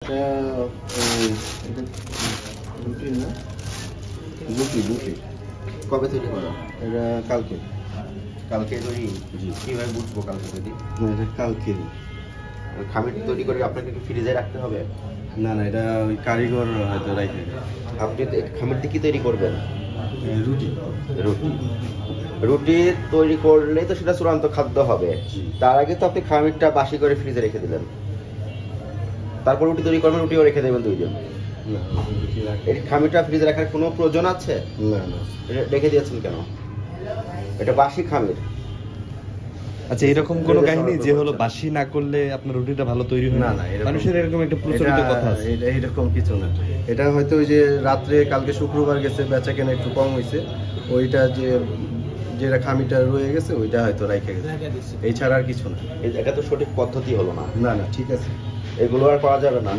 এটা রুটি না, রুটি কবে তৈরি করা? এটা কালকে। কালকে তৈরি? জি। কীভাবে বুঝবো কালকে তৈরি? না, এটা কালকে। খামির তৈরি করে আপনাকে কি ফ্রিজে রাখতে হবে? না না, এটা ওই কারিগর হয়তো রাখে। আপনি খামির দিয়ে কি তৈরি করবেন? রুটি। রুটি। রুটি তৈরি করলে তো সেটা চূড়ান্ত খাদ্য হবে। তার আগে তো আপনি খামিরটা বাসি করে ফ্রিজে রেখে দিলেন, তারপর রুটি তৈরি করবেন, রুটিও রেখে দেবেন 2 দিন। না, রুটি রাখে। এই খামিরটা ফ্রিজে রাখার কোনো প্রয়োজন আছে? না না, এটা রেখে দিয়েছেন কেন? এটা বাসি খামির। আচ্ছা, এরকম কোনো কাহিনী যে হলো বাসি না করলে আপনার রুটিটা ভালো তৈরি হয় না না? না, মানুষের এরকম একটা প্রচলিত কথা আছে। এটা এরকম কিছু না। এটা হয়তো ওই যে রাত্রে কালকে শুক্রবার গেছে, বেচা কেনা একটু কম হয়েছে, ওইটা যেটা খামিটা রয়ে গেছে ওইটা হয়তো রাইখে গেছে, এই ছাড়া আর কিছু না। এটা তো সঠিক পদ্ধতি হলো না। না না, ঠিক আছে। এগুলো আর পাওয়া যাবে না।